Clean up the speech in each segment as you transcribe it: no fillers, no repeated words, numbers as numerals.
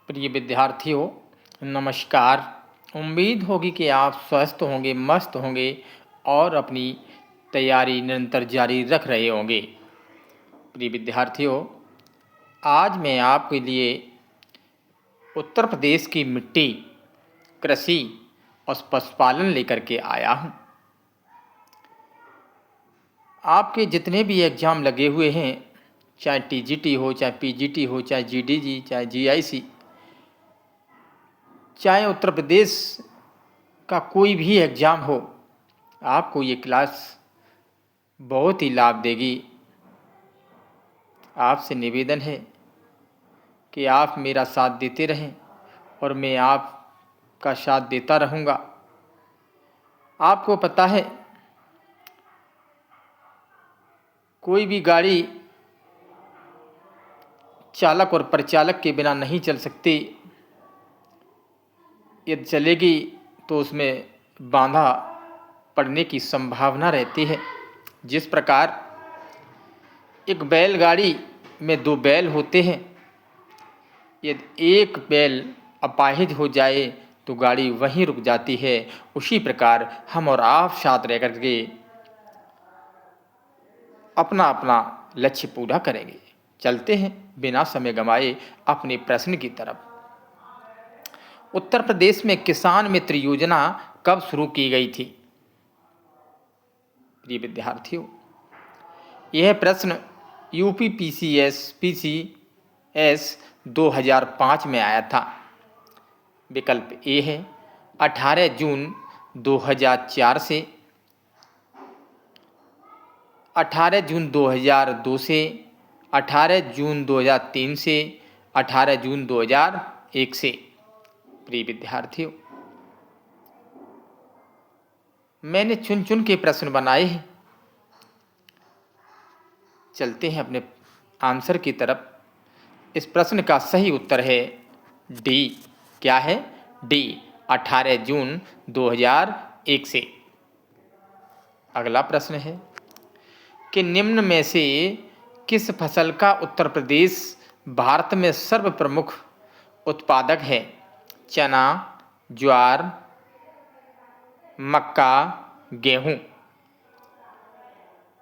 प्रिय विद्यार्थियों, नमस्कार। उम्मीद होगी कि आप स्वस्थ होंगे, मस्त होंगे और अपनी तैयारी निरंतर जारी रख रहे होंगे। प्रिय विद्यार्थियों, आज मैं आपके लिए उत्तर प्रदेश की मिट्टी, कृषि और पशुपालन लेकर के आया हूँ। आपके जितने भी एग्ज़ाम लगे हुए हैं, चाहे टीजीटी हो, चाहे पीजीटी हो, चाहे जीडीजी, चाहे जीआईसी, चाहे उत्तर प्रदेश का कोई भी एग्ज़ाम हो, आपको ये क्लास बहुत ही लाभ देगी। आपसे निवेदन है कि आप मेरा साथ देते रहें और मैं आपका साथ देता रहूँगा। आपको पता है, कोई भी गाड़ी चालक और परिचालक के बिना नहीं चल सकती। यदि चलेगी तो उसमें बाधा पड़ने की संभावना रहती है। जिस प्रकार एक बैलगाड़ी में दो बैल होते हैं, यदि एक बैल अपाहिज हो जाए तो गाड़ी वहीं रुक जाती है। उसी प्रकार हम और आप साथ रह करके अपना अपना लक्ष्य पूरा करेंगे। चलते हैं बिना समय गंवाए अपने प्रश्न की तरफ। उत्तर प्रदेश में किसान मित्र योजना कब शुरू की गई थी? प्रिय विद्यार्थियों, यह प्रश्न यूपी पीसीएस 2005 में आया था। विकल्प ए है 18 जून 2004 से, 18 जून 2002 से, 18 जून 2003 से, 18 जून 2001 से। प्रिय विद्यार्थियों, मैंने चुन चुन के प्रश्न बनाए हैं। चलते हैं अपने आंसर की तरफ। इस प्रश्न का सही उत्तर है डी। क्या है? डी, 18 जून 2001 से। अगला प्रश्न है कि निम्न में से किस फसल का उत्तर प्रदेश भारत में सर्वप्रमुख उत्पादक है? चना, ज्वार, मक्का, गेहूं।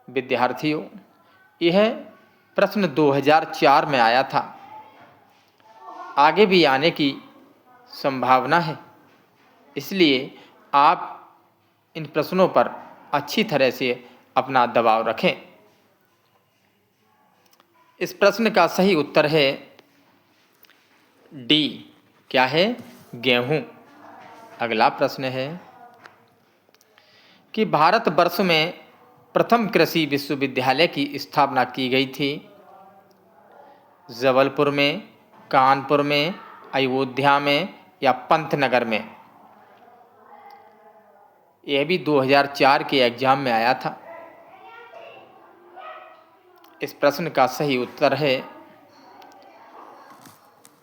विद्यार्थियों, यह प्रश्न 2004 में आया था। आगे भी आने की संभावना है, इसलिए आप इन प्रश्नों पर अच्छी तरह से अपना दबाव रखें। इस प्रश्न का सही उत्तर है डी। क्या है? गेहूं। अगला प्रश्न है कि भारतवर्ष में प्रथम कृषि विश्वविद्यालय की स्थापना की गई थी? जबलपुर में, कानपुर में, अयोध्या में या पंतनगर में? यह भी 2004 के एग्जाम में आया था। इस प्रश्न का सही उत्तर है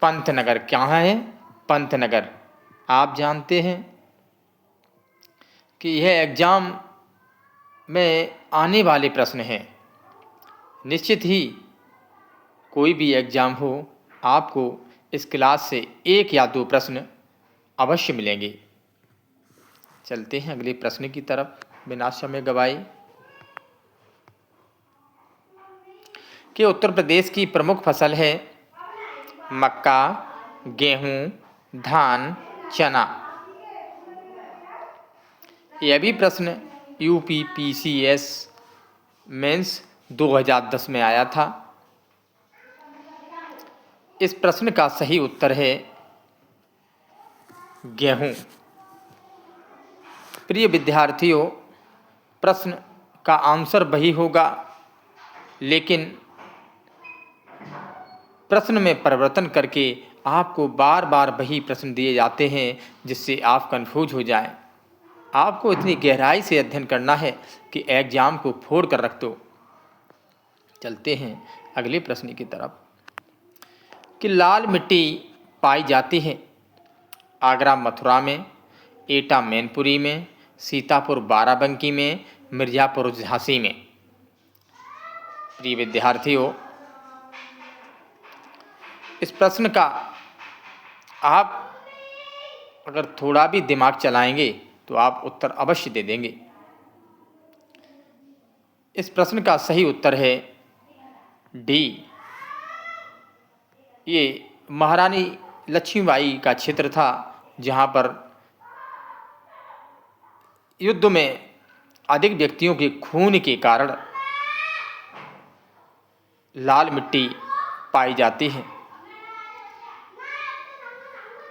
पंतनगर। क्या है? पंतनगर। आप जानते हैं कि यह एग्जाम में आने वाले प्रश्न हैं। निश्चित ही कोई भी एग्जाम हो, आपको इस क्लास से एक या दो प्रश्न अवश्य मिलेंगे। चलते हैं अगले प्रश्न की तरफ बिना समय गवाए कि उत्तर प्रदेश की प्रमुख फसल है मक्का, गेहूं, धान, चना। यह भी प्रश्न यूपी पीसीएस मेंस 2010 में आया था। इस प्रश्न का सही उत्तर है गेहूं। प्रिय विद्यार्थियों, प्रश्न का आंसर वही होगा, लेकिन प्रश्न में परिवर्तन करके आपको बार बार वही प्रश्न दिए जाते हैं, जिससे आप कंफ्यूज हो जाएं। आपको इतनी गहराई से अध्ययन करना है कि एग्जाम को फोड़ कर रख दो। चलते हैं अगले प्रश्न की तरफ कि लाल मिट्टी पाई जाती है आगरा मथुरा में, एटा मैनपुरी में, सीतापुर बाराबंकी में, मिर्ज़ापुर झांसी में। प्रिय विद्यार्थियों, इस प्रश्न का आप अगर थोड़ा भी दिमाग चलाएंगे तो आप उत्तर अवश्य दे देंगे। इस प्रश्न का सही उत्तर है डी। ये महारानी लक्ष्मीबाई का क्षेत्र था, जहाँ पर युद्ध में अधिक व्यक्तियों के खून के कारण लाल मिट्टी पाई जाती है।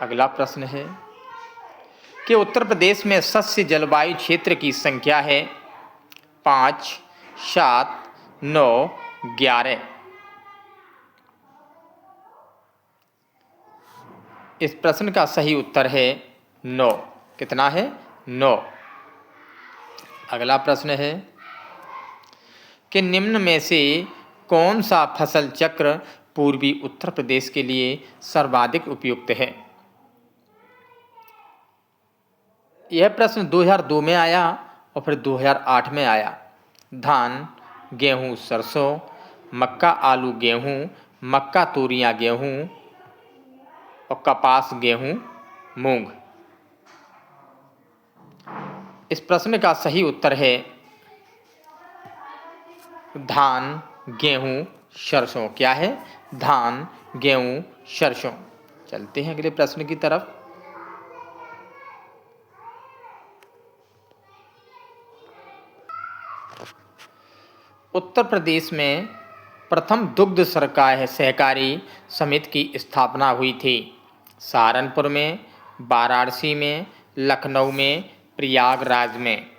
अगला प्रश्न है कि उत्तर प्रदेश में सस्य जलवायु क्षेत्र की संख्या है 5, 7, 9, 11। इस प्रश्न का सही उत्तर है 9। कितना है? 9। अगला प्रश्न है कि निम्न में से कौन सा फसल चक्र पूर्वी उत्तर प्रदेश के लिए सर्वाधिक उपयुक्त है? यह प्रश्न 2002 में आया और फिर 2008 में आया। धान, गेहूं, सरसों, मक्का, आलू, गेहूं, मक्का, तोरियां, गेहूं और कपास, गेहूं, मूंग। इस प्रश्न का सही उत्तर है धान, गेहूं, सरसों। क्या है? धान, गेहूं, सरसों। चलते हैं अगले प्रश्न की तरफ। उत्तर प्रदेश में प्रथम दुग्ध सहकारी समिति की स्थापना हुई थी। सहारनपुर में, वाराणसी में, लखनऊ में, प्रयागराज में।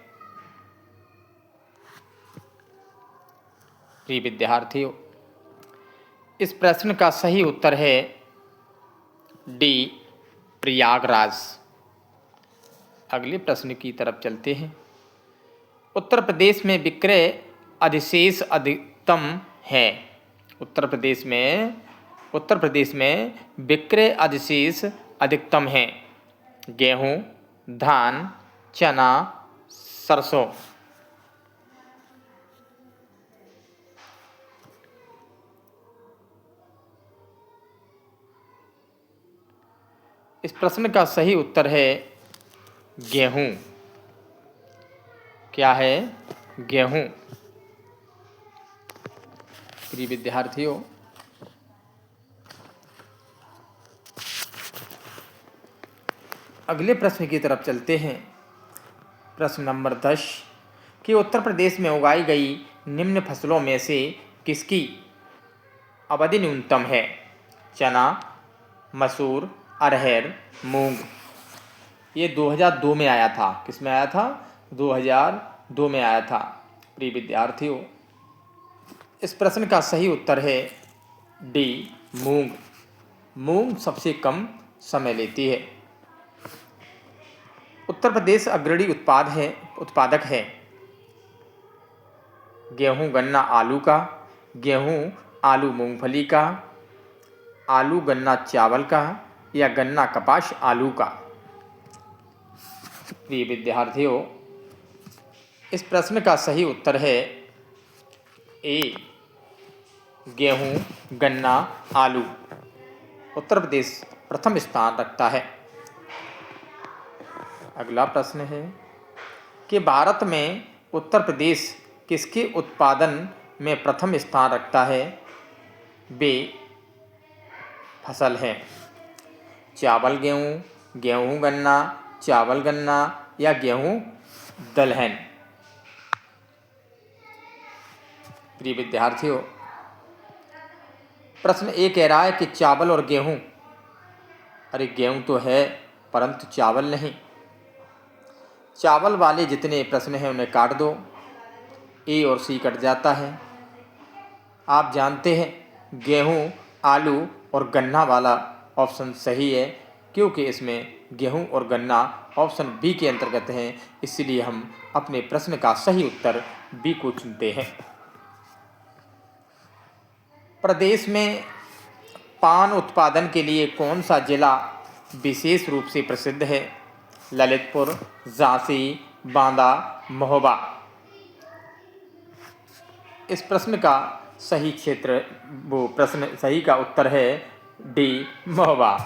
प्रिय विद्यार्थियों, इस प्रश्न का सही उत्तर है डी, प्रयागराज। अगले प्रश्न की तरफ चलते हैं। उत्तर प्रदेश में विक्रय अधिशेष अधिकतम है। उत्तर प्रदेश में विक्रय अधिशेष अधिकतम है। गेहूं, धान, चना, सरसों। इस प्रश्न का सही उत्तर है गेहूं। क्या है? गेहूं। प्रिय विद्यार्थियों, अगले प्रश्न की तरफ चलते हैं। प्रश्न नंबर 10 कि उत्तर प्रदेश में उगाई गई निम्न फसलों में से किसकी अवधि न्यूनतम है? चना, मसूर, अरहर, मूंग। ये 2002 में आया था। किस में आया था? 2002 में आया था। प्रिय विद्यार्थियों, इस प्रश्न का सही उत्तर है डी, मूंग। मूंग सबसे कम समय लेती है। उत्तर प्रदेश अग्रणी उत्पादक है गेहूं, गन्ना, आलू का, गेहूं, आलू, मूंगफली का, आलू, गन्ना, चावल का या गन्ना, कपास, आलू का। प्रिय विद्यार्थियों, इस प्रश्न का सही उत्तर है ए, गेहूं, गन्ना, आलू। उत्तर प्रदेश प्रथम स्थान रखता है। अगला प्रश्न है कि भारत में उत्तर प्रदेश किसके उत्पादन में प्रथम स्थान रखता है? बे फसल है चावल, गेहूं, गेहूं, गन्ना, चावल, गन्ना या गेहूं, दलहन। प्रिय विद्यार्थियों, प्रश्न ए कह रहा है कि चावल और गेहूं। अरे गेहूं तो है परंतु चावल नहीं। चावल वाले जितने प्रश्न हैं उन्हें काट दो, ए और सी कट जाता है। आप जानते हैं गेहूं, आलू और गन्ना वाला ऑप्शन सही है, क्योंकि इसमें गेहूं और गन्ना ऑप्शन बी के अंतर्गत हैं। इसलिए हम अपने प्रश्न का सही उत्तर बी को चुनते हैं। प्रदेश में पान उत्पादन के लिए कौन सा जिला विशेष रूप से प्रसिद्ध है? ललितपुर, झांसी, बांदा, महोबा। इस प्रश्न का सही का उत्तर है डी, महोबा।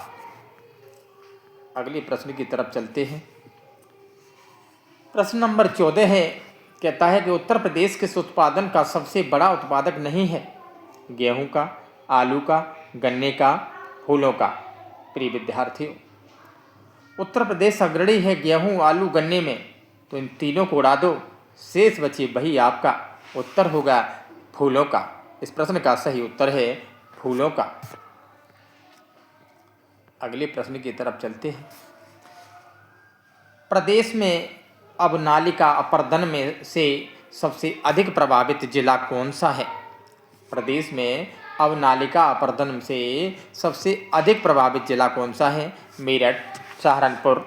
अगले प्रश्न की तरफ चलते हैं। प्रश्न नंबर 14 है, कहता है कि उत्तर प्रदेश किस उत्पादन का सबसे बड़ा उत्पादक नहीं है? गेहूं का, आलू का, गन्ने का, फूलों का। प्रिय विद्यार्थियों, उत्तर प्रदेश अग्रणी है गेहूं, आलू, गन्ने में, तो इन तीनों को उड़ा दो, शेष बचे वही आपका उत्तर होगा फूलों का। इस प्रश्न का सही उत्तर है फूलों का। अगले प्रश्न की तरफ चलते हैं। प्रदेश में अब नालिका अपर्दन में से सबसे अधिक प्रभावित जिला कौन सा है? प्रदेश में अब नालिका अपर्दन से सबसे अधिक प्रभावित जिला कौन सा है? मेरठ, सहारनपुर,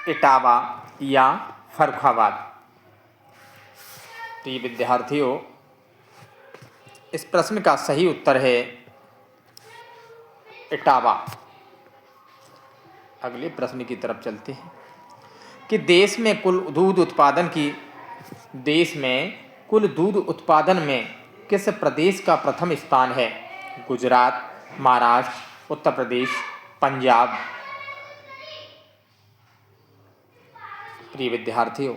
इटावा या फर्रुखाबाद। प्रिय विद्यार्थियों, इस प्रश्न का सही उत्तर है इटावा। अगले प्रश्न की तरफ चलते हैं कि देश में कुल दूध उत्पादन में किस प्रदेश का प्रथम स्थान है? गुजरात, महाराष्ट्र, उत्तर प्रदेश, पंजाब। प्रिय विद्यार्थियों,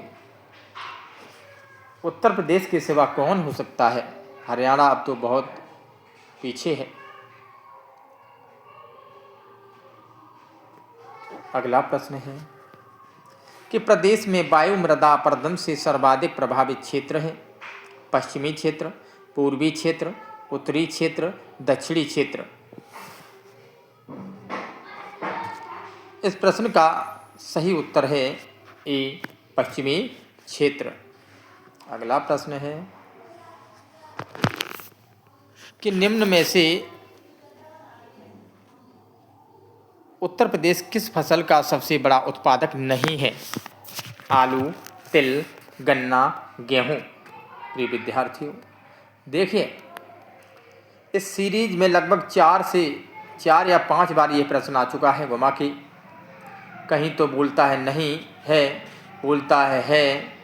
उत्तर प्रदेश के सिवा कौन हो सकता है? हरियाणा अब तो बहुत पीछे है। अगला प्रश्न है कि प्रदेश में वायु मृदा अपर्दन से सर्वाधिक प्रभावित क्षेत्र है? पश्चिमी क्षेत्र, पूर्वी क्षेत्र, उत्तरी क्षेत्र, दक्षिणी क्षेत्र। इस प्रश्न का सही उत्तर है ए, पश्चिमी क्षेत्र। अगला प्रश्न है कि निम्न में से उत्तर प्रदेश किस फसल का सबसे बड़ा उत्पादक नहीं है? आलू, तिल, गन्ना, गेहूं। प्रिय विद्यार्थियों, देखिए इस सीरीज में लगभग 4 या 5 बार ये प्रश्न आ चुका है घुमा के। कहीं तो बोलता है नहीं है, बोलता है।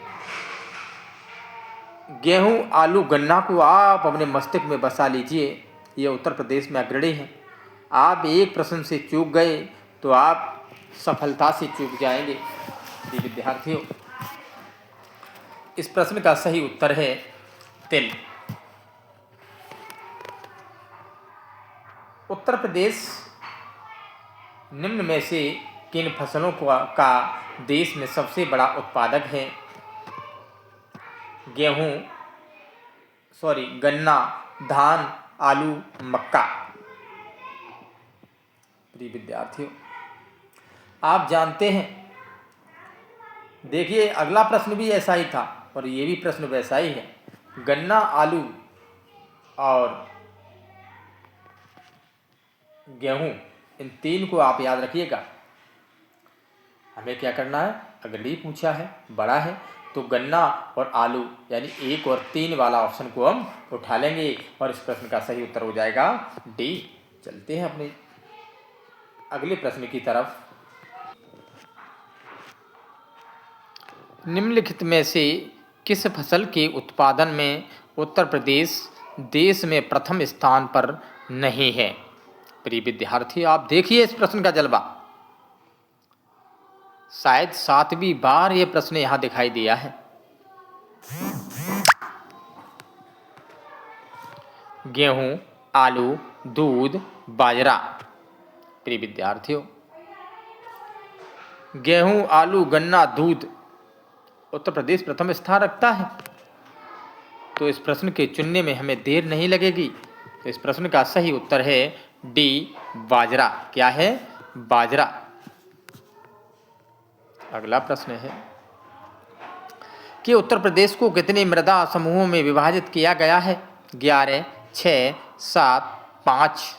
गेहूं, आलू, गन्ना को आप अपने मस्तिष्क में बसा लीजिए, ये उत्तर प्रदेश में अग्रणी है। आप एक प्रश्न से चूक गए तो आप सफलता से चूक जाएंगे। विद्यार्थियों, इस प्रश्न का सही उत्तर है तिल। उत्तर प्रदेश निम्न में से किन फसलों का देश में सबसे बड़ा उत्पादक है? गन्ना, धान, आलू, मक्का। प्रिय विद्यार्थियों, आप जानते हैं, देखिए अगला प्रश्न भी ऐसा ही था और ये भी प्रश्न वैसा ही है। गन्ना, आलू और गेहूं, इन तीन को आप याद रखिएगा। हमें क्या करना है? अग्रणी पूछा है, बड़ा है, तो गन्ना और आलू यानी 1 और 3 वाला ऑप्शन को हम उठा लेंगे और इस प्रश्न का सही उत्तर हो जाएगा डी। चलते हैं अपने अगले प्रश्न की तरफ। निम्नलिखित में से किस फसल के उत्पादन में उत्तर प्रदेश देश में प्रथम स्थान पर नहीं है? प्रिय विद्यार्थी, आप देखिए इस प्रश्न का जलवा। शायद 7वीं बार ये प्रश्न यहां दिखाई दिया है। गेहूं, आलू, दूध, बाजरा। प्रिय विद्यार्थियों, गेहूं, आलू, गन्ना, दूध उत्तर प्रदेश प्रथम स्थान रखता है, तो इस प्रश्न के चुनने में हमें देर नहीं लगेगी। तो इस प्रश्न का सही उत्तर है डी, बाजरा। क्या है? बाजरा। अगला प्रश्न है कि उत्तर प्रदेश को कितने मृदा समूहों में विभाजित किया गया है? 11, 6, 7, 5।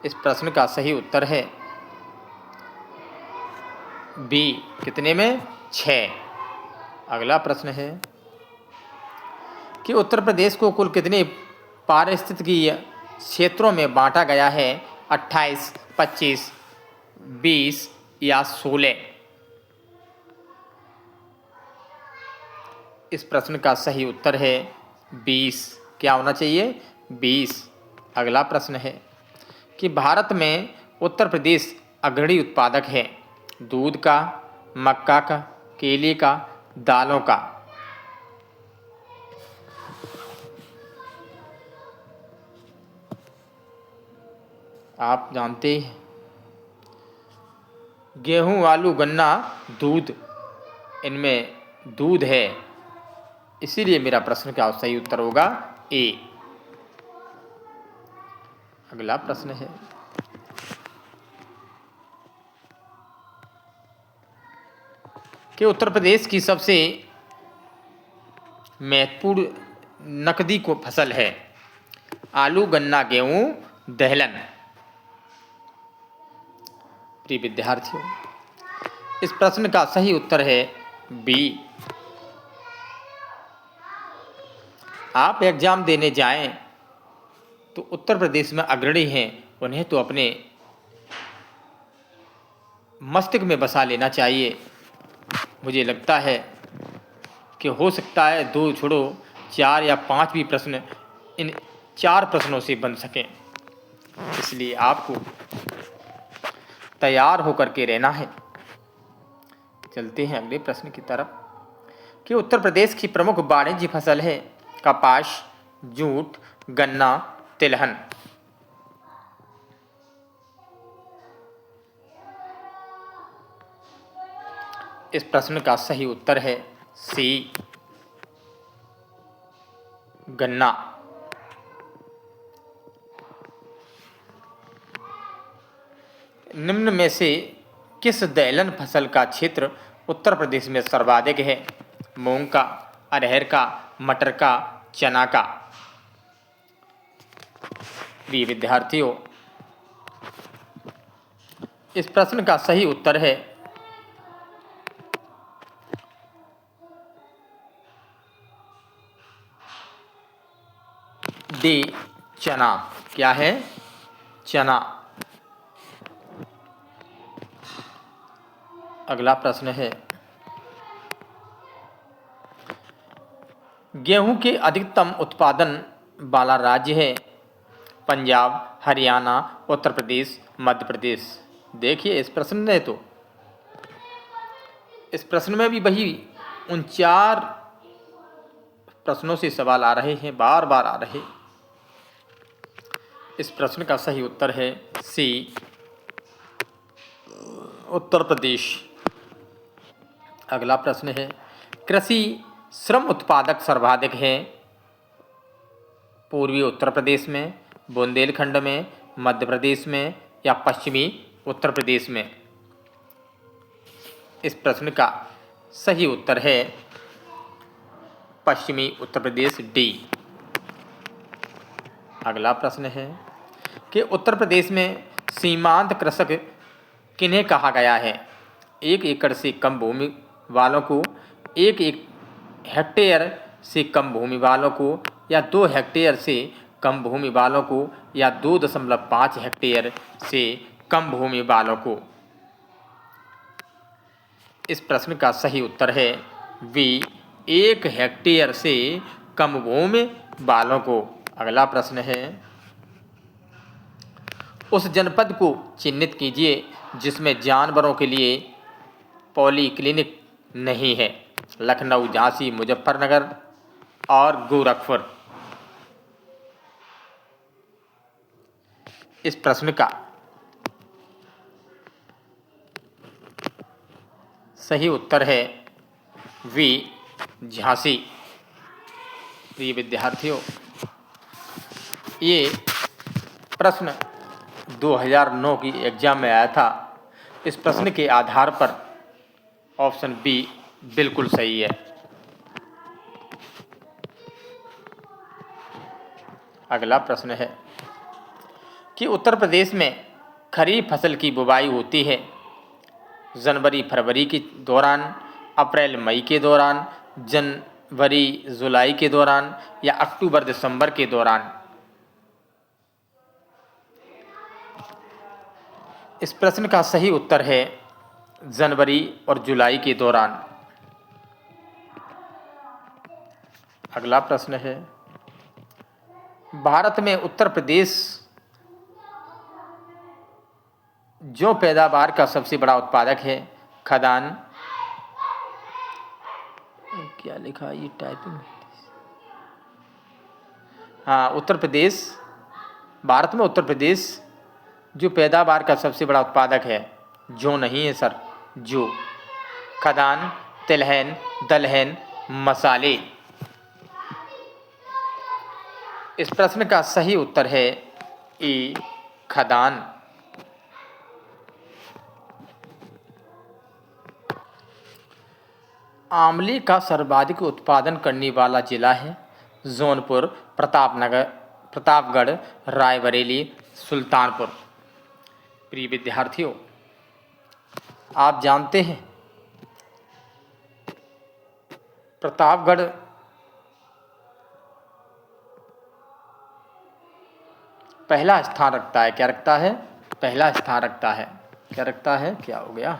इस प्रश्न का सही उत्तर है बी, कितने में? 6। अगला प्रश्न है कि उत्तर प्रदेश को कुल कितने पारिस्थितिकीय क्षेत्रों में बांटा गया है? 28, 25, 20 या 16। इस प्रश्न का सही उत्तर है 20। क्या होना चाहिए? 20। अगला प्रश्न है कि भारत में उत्तर प्रदेश अग्रणी उत्पादक है। दूध का, मक्का का, केले का, दालों का। आप जानते हैं गेहूं, आलू, गन्ना, दूध, इनमें दूध है, इसीलिए मेरा प्रश्न का सही उत्तर होगा ए। अगला प्रश्न है कि उत्तर प्रदेश की सबसे महत्वपूर्ण नकदी को फसल है। आलू, गन्ना, गेहूं, दलहन। प्रिय विद्यार्थियों, इस प्रश्न का सही उत्तर है बी। आप एग्जाम देने जाएं तो उत्तर प्रदेश में अग्रणी हैं, उन्हें तो अपने मस्तिष्क में बसा लेना चाहिए। मुझे लगता है कि हो सकता है 2 छोड़ो 4 या 5 भी प्रश्न इन 4 प्रश्नों से बन सकें, इसलिए आपको तैयार होकर के रहना है। चलते हैं अगले प्रश्न की तरफ कि उत्तर प्रदेश की प्रमुख वाणिज्य फसल है। कपास, जूट, गन्ना, तिलहन। इस प्रश्न का सही उत्तर है सी, गन्ना। निम्न में से किस दलहन फसल का क्षेत्र उत्तर प्रदेश में सर्वाधिक है? मूंग का, अरहर का, मटर का, चना का। प्रिय विद्यार्थियों, इस प्रश्न का सही उत्तर है डी, चना। क्या है? चना। अगला प्रश्न है गेहूं के अधिकतम उत्पादन वाला राज्य है। पंजाब, हरियाणा, उत्तर प्रदेश, मध्य प्रदेश। देखिए इस प्रश्न में तो इस प्रश्न में भी वही उन 4 प्रश्नों से सवाल आ रहे हैं, बार बार आ रहे। इस प्रश्न का सही उत्तर है सी, उत्तर प्रदेश। अगला प्रश्न है कृषि श्रम उत्पादक सर्वाधिक है। पूर्वी उत्तर प्रदेश में, बुंदेलखंड में, मध्य प्रदेश में या पश्चिमी उत्तर प्रदेश में। इस प्रश्न का सही उत्तर है पश्चिमी उत्तर प्रदेश, डी। अगला प्रश्न है कि उत्तर प्रदेश में सीमांत कृषक किन्हें कहा गया है? 1 एकड़ से कम भूमि वालों को, 1 हेक्टेयर से कम भूमि वालों को, या 2 हेक्टेयर से कम भूमि वालों को, या 2.5 हेक्टेयर से कम भूमि वालों को। इस प्रश्न का सही उत्तर है बी, 1 हेक्टेयर से कम भूमि वालों को। अगला प्रश्न है उस जनपद को चिन्हित कीजिए जिसमें जानवरों के लिए पॉलीक्लिनिक नहीं है। लखनऊ, झांसी, मुजफ्फरनगर और गोरखपुर। इस प्रश्न का सही उत्तर है वी, झांसी। प्रिय विद्यार्थियों, ये प्रश्न 2009 की एग्जाम में आया था। इस प्रश्न के आधार पर ऑप्शन बी बिल्कुल सही है। अगला प्रश्न है कि उत्तर प्रदेश में खरीफ फसल की बुवाई होती है जनवरी फरवरी के दौरान, अप्रैल मई के दौरान, जनवरी जुलाई के दौरान या अक्टूबर दिसंबर के दौरान। इस प्रश्न का सही उत्तर है जनवरी और जुलाई के दौरान। अगला प्रश्न है भारत में उत्तर प्रदेश जो पैदावार का सबसे बड़ा उत्पादक है। खदान, क्या लिखा ये टाइपिंग। हाँ, उत्तर प्रदेश, भारत में उत्तर प्रदेश जो पैदावार का सबसे बड़ा उत्पादक है। जो नहीं है सर, जो। खदान, तिलहन, दलहन, मसाले। इस प्रश्न का सही उत्तर है ए, खदान। आंवले का सर्वाधिक उत्पादन करने वाला जिला है। जौनपुर, प्रतापगढ़, रायबरेली, सुल्तानपुर। प्रिय विद्यार्थियों, आप जानते हैं प्रतापगढ़ पहला स्थान रखता है। क्या रखता है? पहला स्थान रखता है। क्या रखता है? क्या हो गया?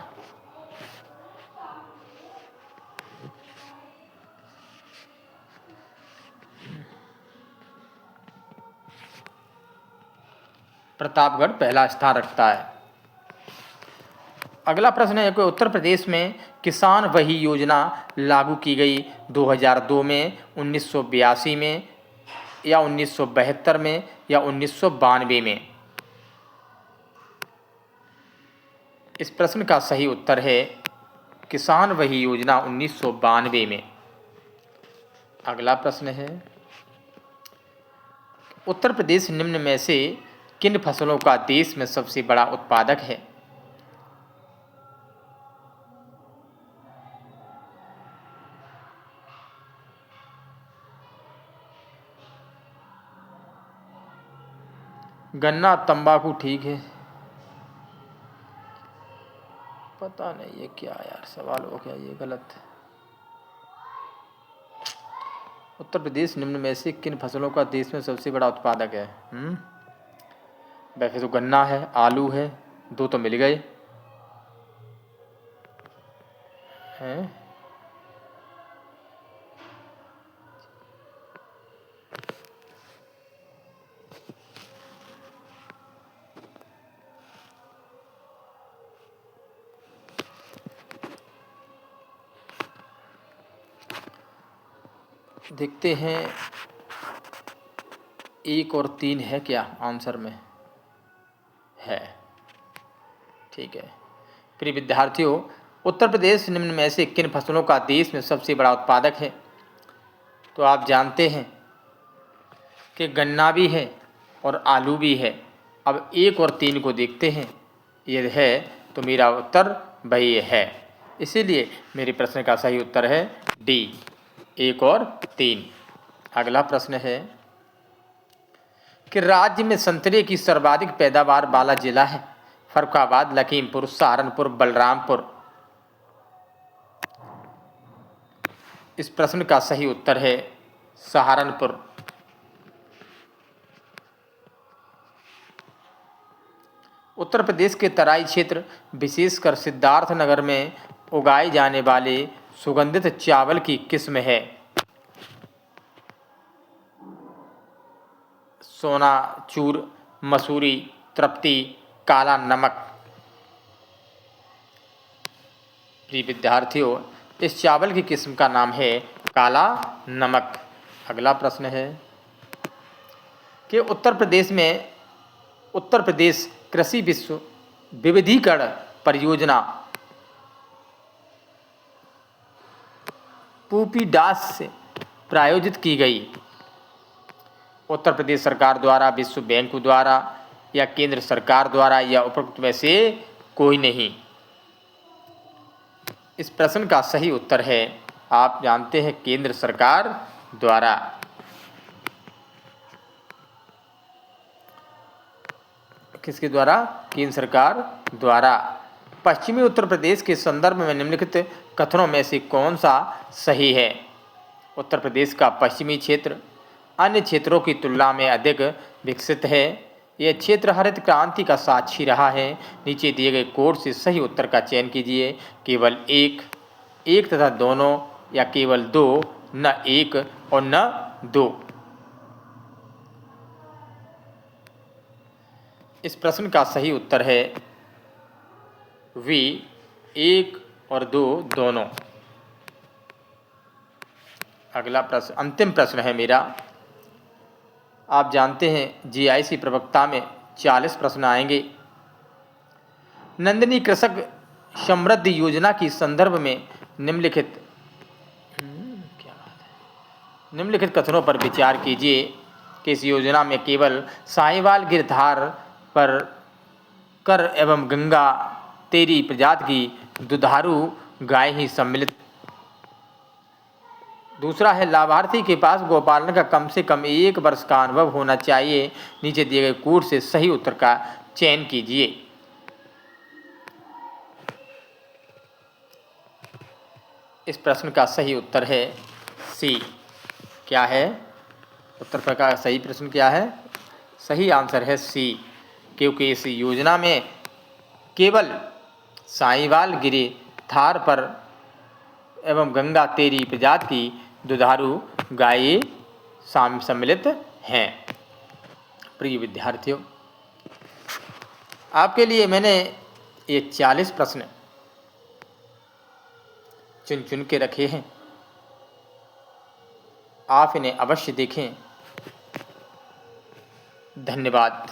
प्रतापगढ़ पहला स्थान रखता है। अगला प्रश्न है कि उत्तर प्रदेश में किसान वही योजना लागू की गई 2002 में, 1982 में, या 1972 में, या 1992 में। इस प्रश्न का सही उत्तर है किसान वही योजना 1992 में। अगला प्रश्न है उत्तर प्रदेश निम्न में से किन फसलों का देश में सबसे बड़ा उत्पादक है? गन्ना, तंबाकू, ठीक है। पता नहीं ये क्या यार सवाल हो गया, ये गलत। उत्तर प्रदेश निम्न में से किन फसलों का देश में सबसे बड़ा उत्पादक है? वैसे तो गन्ना है, आलू है, दो तो मिल गए हैं। देखते हैं 1 और 3 है क्या आंसर में? है, ठीक है। प्रिय विद्यार्थियों, उत्तर प्रदेश निम्न में से किन फसलों का देश में सबसे बड़ा उत्पादक है? तो आप जानते हैं कि गन्ना भी है और आलू भी है। अब 1 और 3 को देखते हैं, ये है तो मेरा उत्तर वही है। इसीलिए मेरे प्रश्न का सही उत्तर है डी, 1 और 3। अगला प्रश्न है कि राज्य में संतरे की सर्वाधिक पैदावार वाला जिला है। फर्रुखाबाद, लखीमपुर, सहारनपुर, बलरामपुर। इस प्रश्न का सही उत्तर है सहारनपुर। उत्तर प्रदेश के तराई क्षेत्र, विशेषकर सिद्धार्थनगर में उगाए जाने वाले सुगंधित चावल की किस्म है सोनाचूर, मसूरी, तृप्ति, काला नमक। प्रिय विद्यार्थियों, इस चावल की किस्म का नाम है काला नमक। अगला प्रश्न है कि उत्तर प्रदेश कृषि विविधीकरण परियोजना पूपीडास से प्रायोजित की गई। उत्तर प्रदेश सरकार द्वारा, विश्व बैंक द्वारा, या केंद्र सरकार द्वारा, या उपरोक्त में से कोई नहीं। इस प्रश्न का सही उत्तर है, आप जानते हैं, केंद्र सरकार द्वारा। किसके द्वारा? केंद्र सरकार द्वारा। पश्चिमी उत्तर प्रदेश के संदर्भ में निम्नलिखित कथनों में से कौन सा सही है? उत्तर प्रदेश का पश्चिमी क्षेत्र अन्य क्षेत्रों की तुलना में अधिक विकसित है। यह क्षेत्र हरित क्रांति का साक्षी रहा है। नीचे दिए गए कोड से सही उत्तर का चयन कीजिए। केवल एक तथा दोनों, या केवल 2, न 1 और न 2। इस प्रश्न का सही उत्तर है वी, 1 और 2 दोनों। अगला प्रश्न, अंतिम प्रश्न है मेरा। आप जानते हैं जीआईसी प्रवक्ता में 40 प्रश्न आएंगे। नंदिनी कृषक समृद्धि योजना की संदर्भ में निम्नलिखित कथनों पर विचार कीजिए कि इस योजना में केवल साहिवाल गिरधार पर कर एवं गंगा तेरी प्रजाति की दुधारू गाय ही सम्मिलित। दूसरा है, लाभार्थी के पास गौपालन का कम से कम 1 वर्ष का अनुभव होना चाहिए। नीचे दिए गए कोड से सही उत्तर का चयन कीजिए। इस प्रश्न का सही उत्तर है सी। क्या है उत्तर का सही प्रश्न? क्या है सही आंसर? है सी, क्योंकि इस योजना में केवल साहिवाल गिरधार पर एवं गंगा तेरी प्रजाति की दुधारू गाय सम्मिलित हैं। प्रिय विद्यार्थियों, आपके लिए मैंने ये 40 प्रश्न चुन चुन के रखे हैं। आप इन्हें अवश्य देखें। धन्यवाद।